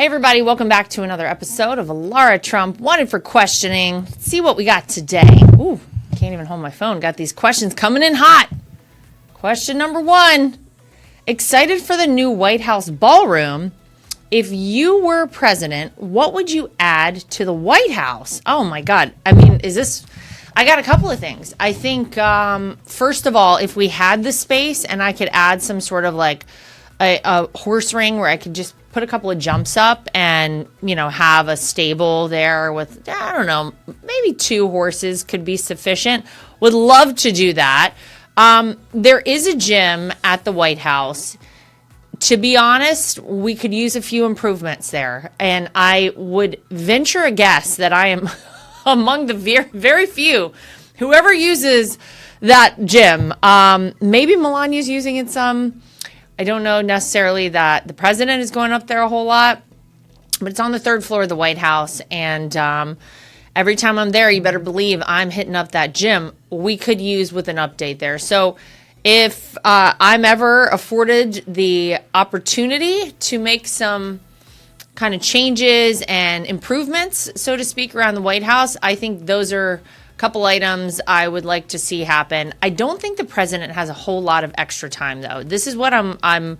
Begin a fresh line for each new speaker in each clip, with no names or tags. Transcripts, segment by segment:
Hey everybody, welcome back to another episode of Lara Trump Wanted for Questioning. Let's see what we got today. Ooh, can't even hold my phone. Got these questions coming in hot. Question number 1. Excited for the new White House ballroom. If you were president, what would you add to the White House? Oh my God. I mean, I got a couple of things. I think, first of all, if we had the space and I could add some sort of like a horse ring where I could just put a couple of jumps up and, have a stable there with, I don't know, maybe 2 horses could be sufficient. Would love to do that. There is a gym at the White House. To be honest, we could use a few improvements there. And I would venture a guess that I am among the very few whoever uses that gym. Maybe Melania's using it some. I don't know necessarily that the president is going up there a whole lot, but it's on the 3rd floor of the White House. And every time I'm there, you better believe I'm hitting up that gym. We could use with an update there. So if I'm ever afforded the opportunity to make some kind of changes and improvements, so to speak, around the White House, I think those are couple items I would like to see happen. I don't think the president has a whole lot of extra time, though. This is what I'm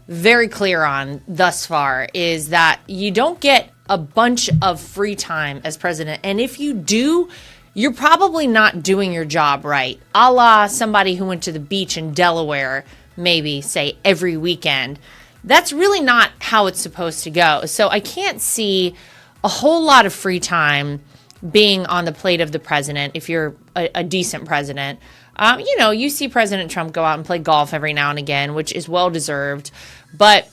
very clear on thus far, is that you don't get a bunch of free time as president. And if you do, you're probably not doing your job right. A la somebody who went to the beach in Delaware, maybe, say, every weekend. That's really not how it's supposed to go. So I can't see a whole lot of free time being on the plate of the president if you're a decent president. You see President Trump go out and play golf every now and again, which is well-deserved. But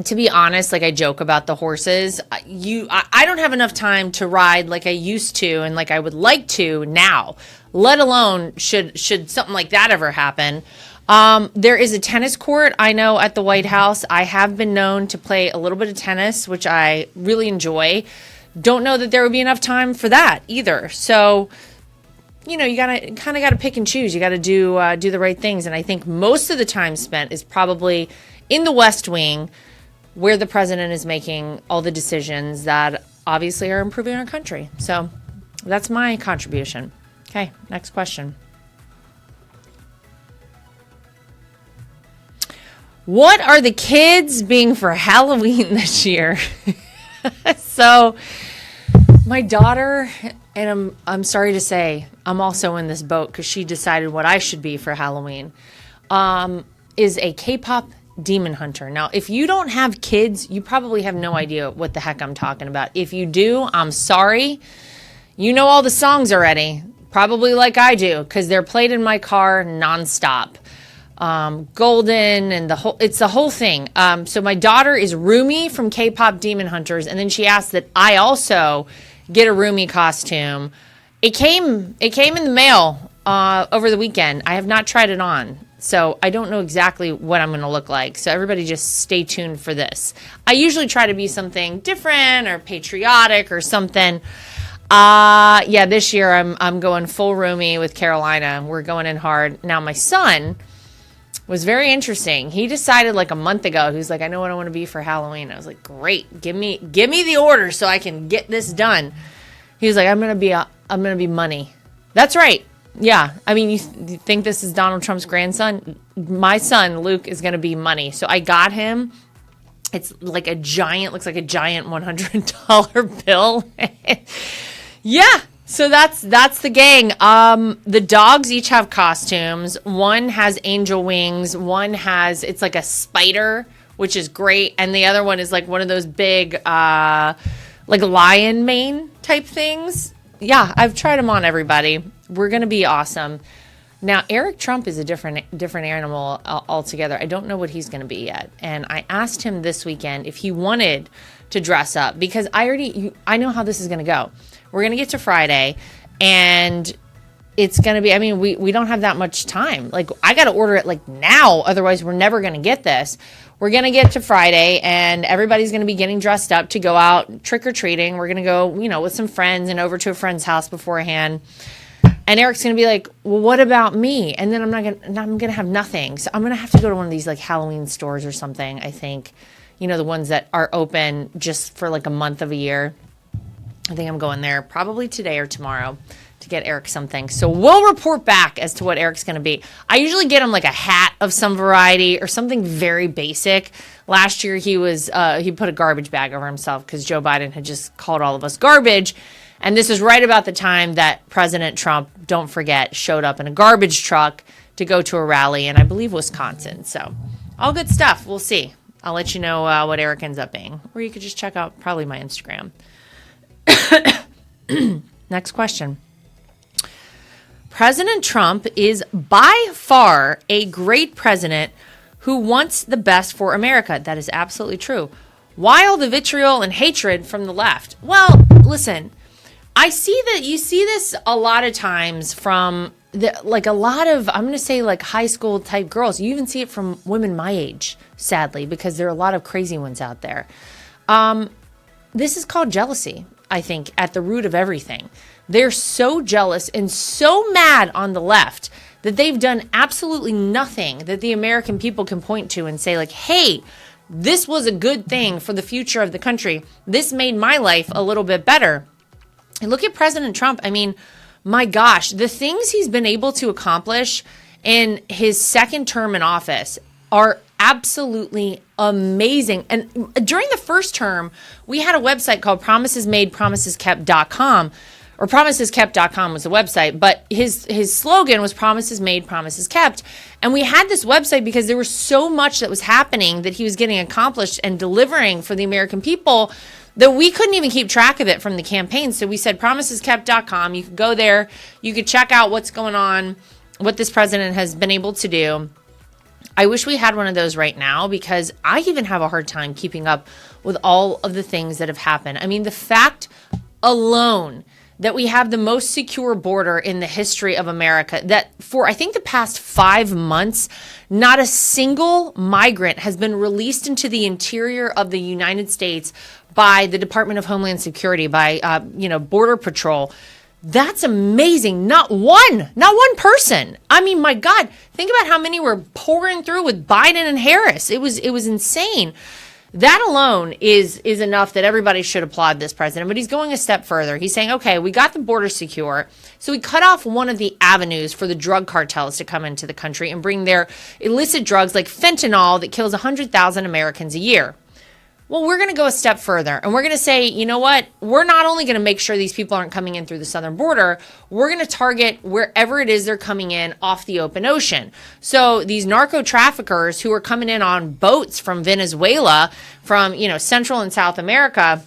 to be honest, like I joke about the horses, I don't have enough time to ride like I used to and like I would like to now, let alone should something like that ever happen. There is a tennis court, I know, at the White House. I have been known to play a little bit of tennis, which I really enjoy. Don't know that there would be enough time for that either. So, you gotta pick and choose. You gotta do the right things. And I think most of the time spent is probably in the West Wing, where the president is making all the decisions that obviously are improving our country. So that's my contribution. Okay, next question. What are the kids being for Halloween this year? So my daughter, and I'm sorry to say, I'm also in this boat because she decided what I should be for Halloween, is a K-pop demon hunter. Now, if you don't have kids, you probably have no idea what the heck I'm talking about. If you do, I'm sorry. You know all the songs already, probably like I do, because they're played in my car nonstop. Golden and it's the whole thing. So my daughter is Rumi from K-pop Demon Hunters, and then she asked that I also get a Rumi costume. It came in the mail over the weekend. I have not tried it on, so I don't know exactly what I'm going to look like. So everybody just stay tuned for this. I usually try to be something different or patriotic or something. This year I'm going full Rumi with Carolina. We're going in hard. Now my son was very interesting. He decided like a month ago, he was like, I know what I want to be for Halloween. I was like, great, give me the order so I can get this done. He was like, I'm gonna be money. That's right. Yeah. I mean, you think this is Donald Trump's grandson? My son, Luke, is gonna be money. So I got him. It's like looks like a giant $100 bill. Yeah. So that's the gang. The dogs each have costumes. One has angel wings. One it's like a spider, which is great. And the other one is like one of those big, like lion mane type things. Yeah, I've tried them on everybody. We're going to be awesome. Now, Eric Trump is a different animal altogether. I don't know what he's going to be yet. And I asked him this weekend if he wanted to dress up because I know how this is going to go. We're going to get to Friday, and it's going to be, we don't have that much time. Like, I got to order it, like, now. Otherwise, we're never going to get this. We're going to get to Friday, and everybody's going to be getting dressed up to go out trick-or-treating. We're going to go, with some friends and over to a friend's house beforehand. And Eric's going to be like, well, what about me? And then I'm going to have nothing. So I'm going to have to go to one of these, like, Halloween stores or something, I think. the ones that are open just for like a month of a year. I think I'm going there probably today or tomorrow to get Eric something. So we'll report back as to what Eric's going to be. I usually get him like a hat of some variety or something very basic. Last year he put a garbage bag over himself because Joe Biden had just called all of us garbage. And this is right about the time that President Trump, don't forget, showed up in a garbage truck to go to a rally in, I believe, Wisconsin. So all good stuff. We'll see. I'll let you know what Eric ends up being. Or you could just check out probably my Instagram. Next question. President Trump is by far a great president who wants the best for America. That is absolutely true. Why all the vitriol and hatred from the left? Well, listen, I see that you see this a lot of times from a lot of, I'm going to say like high school type girls. You even see it from women my age, sadly, because there are a lot of crazy ones out there. This is called jealousy, I think, at the root of everything. They're so jealous and so mad on the left that they've done absolutely nothing that the American people can point to and say like, hey, this was a good thing for the future of the country. This made my life a little bit better. And look at President Trump. I mean, my gosh, the things he's been able to accomplish in his second term in office are absolutely amazing. And during the first term, we had a website called promisesmadepromiseskept.com, or promiseskept.com was the website, but his slogan was promises made, promises kept. And we had this website because there was so much that was happening that he was getting accomplished and delivering for the American people that we couldn't even keep track of it from the campaign. So we said promiseskept.com. You could go there. You could check out what's going on, what this president has been able to do. I wish we had one of those right now because I even have a hard time keeping up with all of the things that have happened. I mean, the fact alone that we have the most secure border in the history of America, that for, I think, the past 5 months, not a single migrant has been released into the interior of the United States by the Department of Homeland Security, by, Border Patrol. That's amazing. Not one person. I mean, my God, think about how many were pouring through with Biden and Harris. It was insane. That alone is enough that everybody should applaud this president, but he's going a step further. He's saying, okay, we got the border secure, so we cut off one of the avenues for the drug cartels to come into the country and bring their illicit drugs like fentanyl that kills 100,000 Americans a year. Well, we're going to go a step further, and we're going to say, you know what? We're not only going to make sure these people aren't coming in through the southern border, we're going to target wherever it is they're coming in off the open ocean. So these narco traffickers who are coming in on boats from Venezuela, from, Central and South America,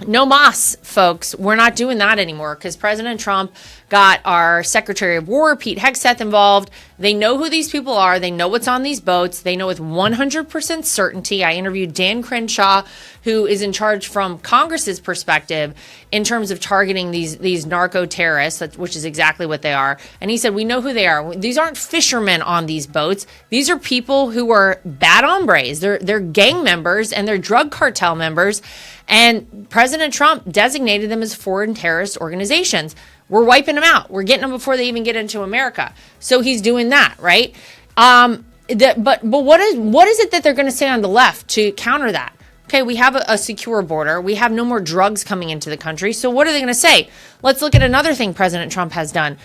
no mas, folks. We're not doing that anymore because President Trump got our Secretary of War, Pete Hegseth, involved. They know who these people are. They know what's on these boats. They know with 100% certainty. I interviewed Dan Crenshaw, who is in charge from Congress's perspective in terms of targeting these narco terrorists, which is exactly what they are. And he said, we know who they are. These aren't fishermen on these boats. These are people who are bad hombres. They're gang members and they're drug cartel members. And President Trump designated them as foreign terrorist organizations. We're wiping them out. We're getting them before they even get into America. So he's doing that, right? But what is it that they're going to say on the left to counter that? Okay, we have a secure border. We have no more drugs coming into the country. So what are they going to say? Let's look at another thing President Trump has done.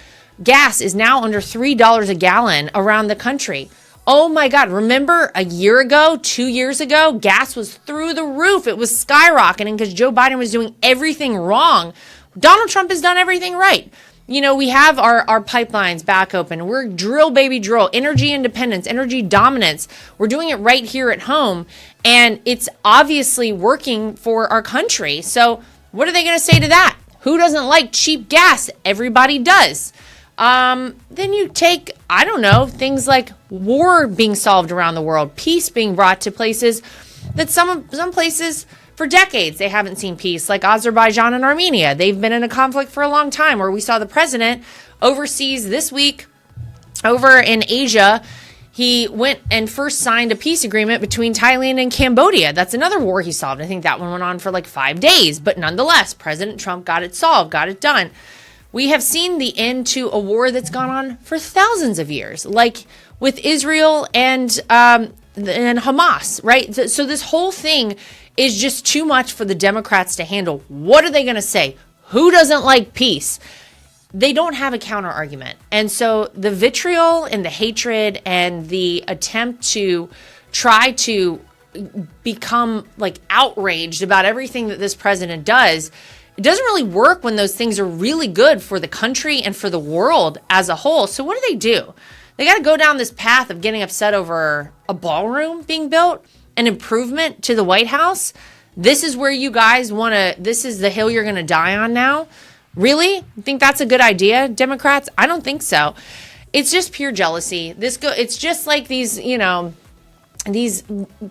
Gas is now under $3 a gallon around the country. Oh my God, remember a year ago, 2 years ago, gas was through the roof. It was skyrocketing because Joe Biden was doing everything wrong. Donald Trump has done everything right. We have our pipelines back open. We're drill, baby, drill. Energy independence, energy dominance. We're doing it right here at home. And it's obviously working for our country. So what are they going to say to that? Who doesn't like cheap gas? Everybody does. Then you take, I don't know, things like war being solved around the world, peace being brought to places that some places for decades they haven't seen peace, like Azerbaijan and Armenia. They've been in a conflict for a long time, where we saw the president overseas this week over in Asia. He went and first signed a peace agreement between Thailand and Cambodia. That's another war he solved. I think that one went on for like 5 days, but nonetheless, President Trump got it solved, got it done. We have seen the end to a war that's gone on for thousands of years, like with Israel and and Hamas, right? So this whole thing is just too much for the Democrats to handle. What are they going to say? Who doesn't like peace? They don't have a counter argument. And so the vitriol and the hatred and the attempt to try to become like outraged about everything that this president does, it doesn't really work when those things are really good for the country and for the world as a whole. So what do? They got to go down this path of getting upset over a ballroom being built, an improvement to the White House. This is where you guys want to, this is the hill you're going to die on now. Really? You think that's a good idea, Democrats? I don't think so. It's just pure jealousy. It's just like these, these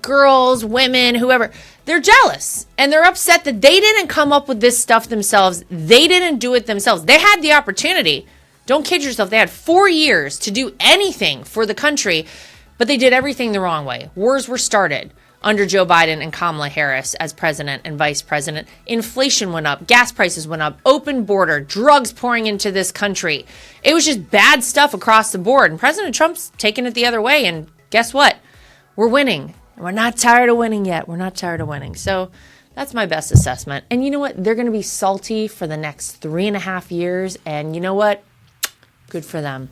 girls, women, whoever, they're jealous and they're upset that they didn't come up with this stuff themselves. They didn't do it themselves. They had the opportunity. Don't kid yourself. They had 4 years to do anything for the country, but they did everything the wrong way. Wars were started under Joe Biden and Kamala Harris as president and vice president. Inflation went up, gas prices went up, open border, drugs pouring into this country. It was just bad stuff across the board. And President Trump's taking it the other way. And guess what? We're winning. We're not tired of winning yet. We're not tired of winning. So that's my best assessment. And you know what? They're going to be salty for the next 3.5 years. And you know what? Good for them.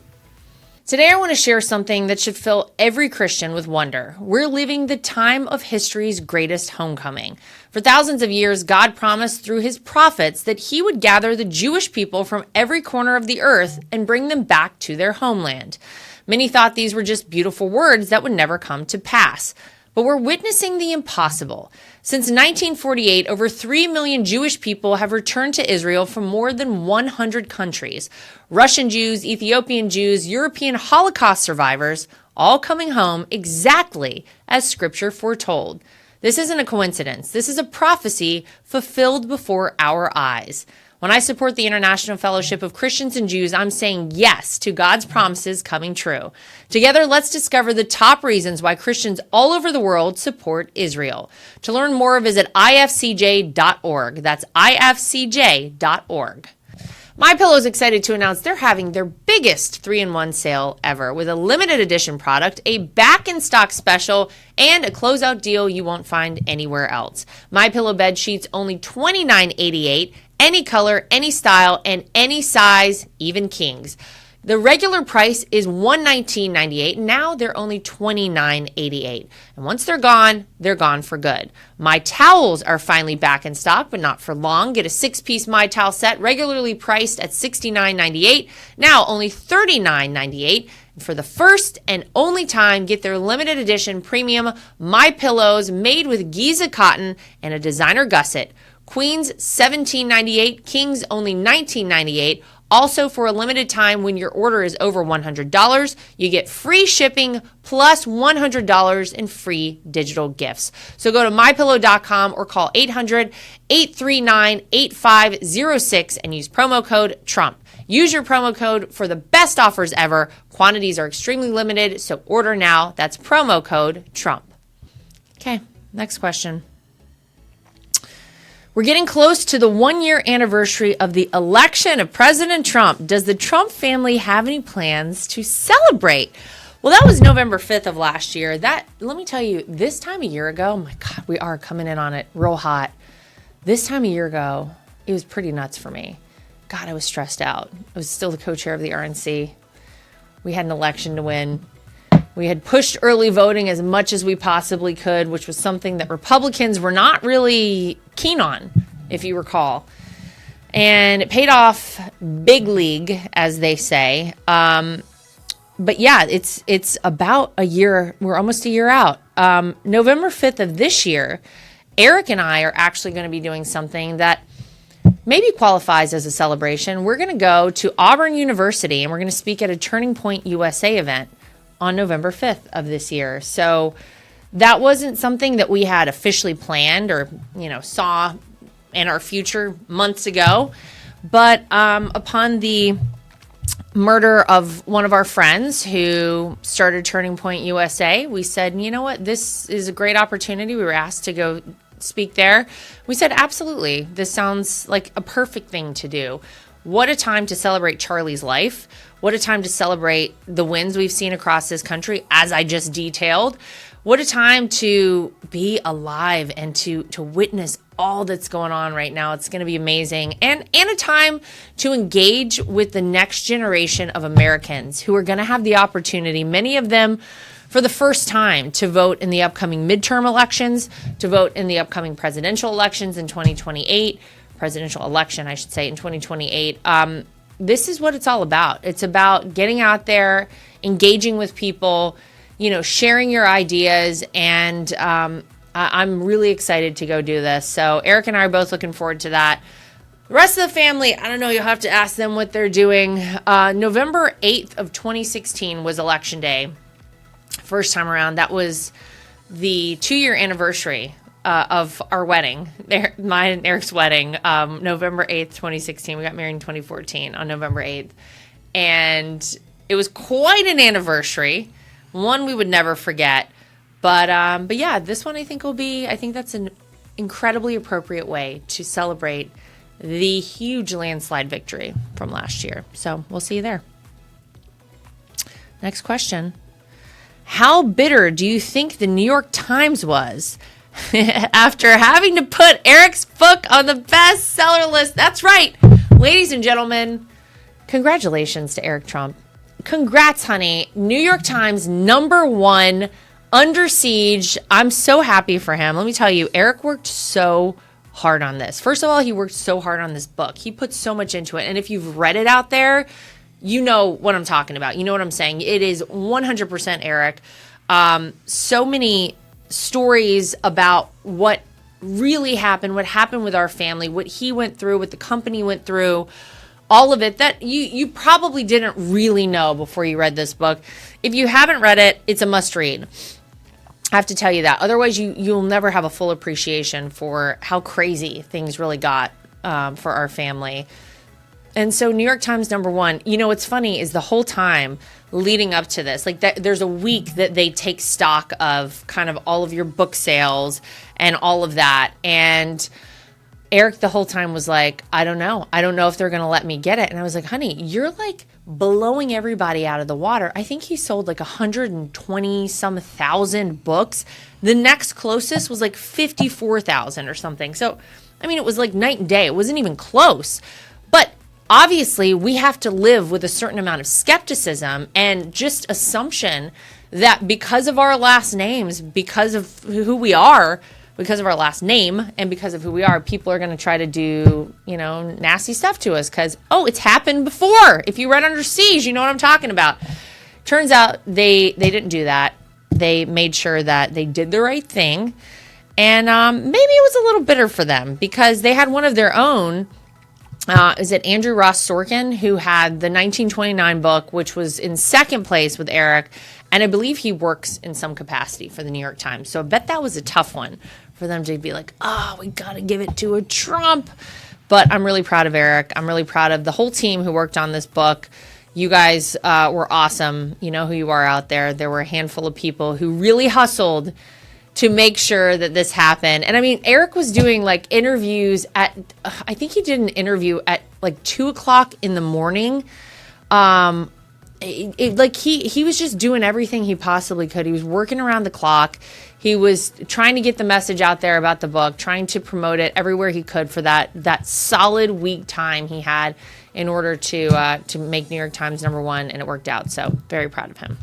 Today, I want to share something that should fill every Christian with wonder. We're living the time of history's greatest homecoming. For thousands of years, God promised through his prophets that he would gather the Jewish people from every corner of the earth and bring them back to their homeland. Many thought these were just beautiful words that would never come to pass. But we're witnessing the impossible. Since 1948, over 3 million Jewish people have returned to Israel from more than 100 countries. Russian Jews, Ethiopian Jews, European Holocaust survivors, all coming home exactly as Scripture foretold. This isn't a coincidence. This is a prophecy fulfilled before our eyes. When I support the International Fellowship of Christians and Jews, I'm saying yes to God's promises coming true. Together, let's discover the top reasons why Christians all over the world support Israel. To learn more, visit ifcj.org. That's ifcj.org. MyPillow is excited to announce they're having their biggest 3-in-1 sale ever with a limited edition product, a back-in-stock special, and a closeout deal you won't find anywhere else. MyPillow bed sheets only $29.88, any color, any style, and any size, even kings. The regular price is $119.98. Now they're only $29.88. And once they're gone for good. My towels are finally back in stock, but not for long. Get a 6-piece My Towel set, regularly priced at $69.98. Now only $39.98. And for the first and only time, get their limited edition premium My Pillows made with Giza cotton and a designer gusset. Queens $17.98, Kings only $19.98. Also, for a limited time, when your order is over $100, you get free shipping plus $100 in free digital gifts. So go to mypillow.com or call 800-839-8506 and use promo code TRUMP. Use your promo code for the best offers ever. Quantities are extremely limited, so order now. That's promo code TRUMP. Okay, next question. We're getting close to the 1-year anniversary of the election of President Trump. Does the Trump family have any plans to celebrate? Well, that was November 5th of last year. Let me tell you, this time a year ago, my God, we are coming in on it real hot. This time a year ago, it was pretty nuts for me. God, I was stressed out. I was still the co-chair of the RNC. We had an election to win. We had pushed early voting as much as we possibly could, which was something that Republicans were not really keen on, if you recall. And it paid off big league, as they say. But yeah, it's about a year. We're almost a year out. November 5th of this year, Eric and I are actually going to be doing something that maybe qualifies as a celebration. We're going to go to Auburn University, and we're going to speak at a Turning Point USA event on November 5th of this year. So that wasn't something that we had officially planned or, saw in our future months ago. But upon the murder of one of our friends who started Turning Point USA, we said, you know what, this is a great opportunity. We were asked to go speak there. We said, absolutely. This sounds like a perfect thing to do. What a time to celebrate Charlie's life. What a time to celebrate the wins we've seen across this country, as I just detailed. What a time to be alive and to witness all that's going on right now. It's going to be amazing. And a time to engage with the next generation of Americans who are going to have the opportunity, many of them for the first time, to vote in the upcoming midterm elections, to vote in the upcoming presidential elections in 2028, presidential election, I should say, in 2028. This is what it's all about. It's about getting out there, engaging with people, sharing your ideas, and I'm really excited to go do this. So Eric and I are both looking forward to that. The rest of the family, I don't know, you'll have to ask them what they're doing. November 8th of 2016 was Election Day. First time around. That was the 2-year anniversary of our wedding, mine and Eric's wedding, November 8th, 2016. We got married in 2014 on November 8th. And it was quite an anniversary, one we would never forget. But yeah, this one I think that's an incredibly appropriate way to celebrate the huge landslide victory from last year. So we'll see you there. Next question. How bitter do you think the New York Times was after having to put Eric's book on the bestseller list? That's right. Ladies and gentlemen, congratulations to Eric Trump. Congrats, honey. New York Times #1, Under Siege. I'm so happy for him. Let me tell you, Eric worked so hard on this. First of all, he worked so hard on this book. He put so much into it. And if you've read it out there, you know what I'm talking about. You know what I'm saying. It is 100% Eric. So many stories about what really happened, what happened with our family, what he went through, what the company went through, all of it that you probably didn't really know before you read this book. If you haven't read it, it's a must read. I have to tell you that. Otherwise, you'll never have a full appreciation for how crazy things really got for our family. And so New York Times #1, what's funny is the whole time leading up to this, there's a week that they take stock of kind of all of your book sales and all of that. And Eric the whole time was like, I don't know if they're going to let me get it. And I was like, honey, you're like blowing everybody out of the water. I think he sold like 120 some thousand books. The next closest was like 54,000 or something. So, I mean, it was like night and day. It wasn't even close. But obviously, we have to live with a certain amount of skepticism and just assumption that because of our last names, because of who we are, because of our last name, and because of who we are, people are going to try to do, nasty stuff to us because, it's happened before. If you read Under Siege, you know what I'm talking about. Turns out they didn't do that. They made sure that they did the right thing. And maybe it was a little bitter for them because they had one of their own. Is it Andrew Ross Sorkin, who had the 1929 book, which was in second place with Eric, and I believe he works in some capacity for the New York Times. So I bet that was a tough one for them to be like, we got to give it to a Trump. But I'm really proud of Eric. I'm really proud of the whole team who worked on this book. You guys were awesome. You know who you are out there. There were a handful of people who really hustled to make sure that this happened. And I mean, Eric was doing like interviews I think he did an interview at like 2:00 in the morning. He was just doing everything he possibly could. He was working around the clock. He was trying to get the message out there about the book, trying to promote it everywhere he could for that solid week time he had in order to make New York Times #1, and it worked out. So very proud of him.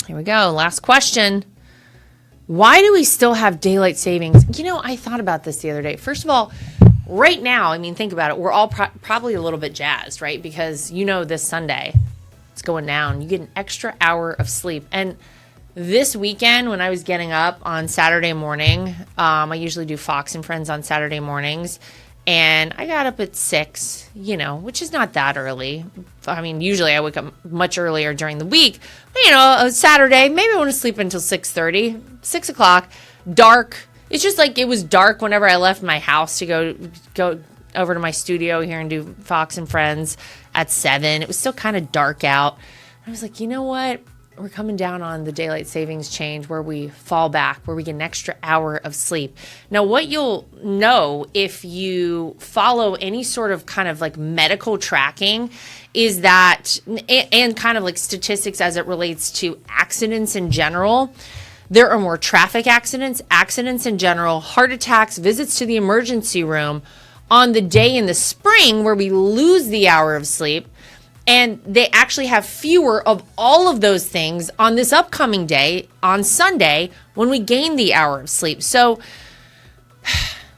Here we go. Last question. Why do we still have daylight savings? I thought about this the other day. First of all, right now, I mean, think about it. We're all probably a little bit jazzed, right? Because this Sunday, it's going down. You get an extra hour of sleep. And this weekend, when I was getting up on Saturday morning, I usually do Fox and Friends on Saturday mornings. And I got up at 6, which is not that early. I mean, usually I wake up much earlier during the week. But, Saturday, maybe I want to sleep until 6:30, 6 o'clock, dark. It's just like it was dark whenever I left my house to go over to my studio here and do Fox and Friends at 7. It was still kind of dark out. I was like, you know what? we're coming down on the daylight savings change where we fall back, where we get an extra hour of sleep. Now, what you'll know if you follow any sort of kind of like medical tracking is that, and kind of like statistics as it relates to accidents in general, there are more traffic accidents in general, heart attacks, visits to the emergency room on the day in the spring where we lose the hour of sleep. And they actually have fewer of all of those things on this upcoming day, on Sunday, when we gain the hour of sleep. So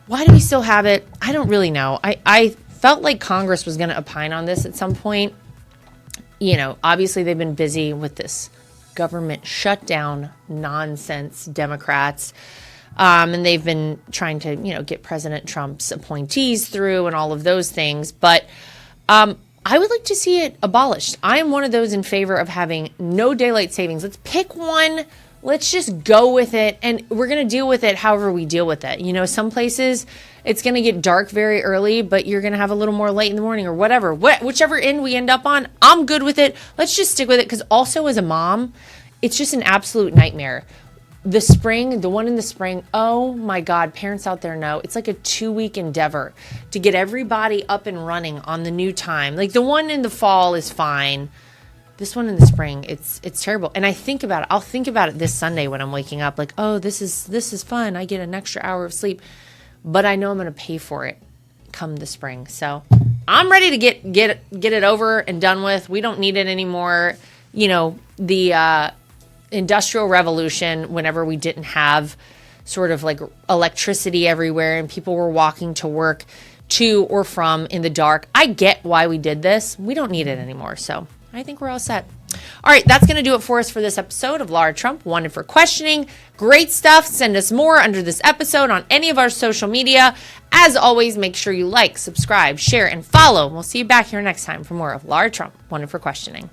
why do we still have it? I don't really know. I felt like Congress was going to opine on this at some point. You know, obviously they've been busy with this government shutdown nonsense, Democrats. And they've been trying to, get President Trump's appointees through and all of those things. But I would like to see it abolished. I am one of those in favor of having no daylight savings. Let's pick one. Let's just go with it. And we're going to deal with it however we deal with it. Some places it's going to get dark very early, but you're going to have a little more late in the morning or whatever. Whichever end we end up on, I'm good with it. Let's just stick with it. Because also as a mom, it's just an absolute nightmare. The spring, the one in the spring, oh my God, parents out there know, it's like a 2-week endeavor to get everybody up and running on the new time. Like the one in the fall is fine. This one in the spring, it's terrible. And I think about it. I'll think about it this Sunday when I'm waking up like, oh, this is fun. I get an extra hour of sleep, but I know I'm going to pay for it come the spring. So I'm ready to get it over and done with. We don't need it anymore. The Industrial Revolution, whenever we didn't have sort of like electricity everywhere and people were walking to work to or from in the dark. I get why we did this. We don't need it anymore. So I think we're all set. All right, that's going to do it for us for this episode of Lara Trump, Wanted for Questioning. Great stuff. Send us more under this episode on any of our social media. As always, make sure you like, subscribe, share, and follow. We'll see you back here next time for more of Lara Trump, Wanted for Questioning.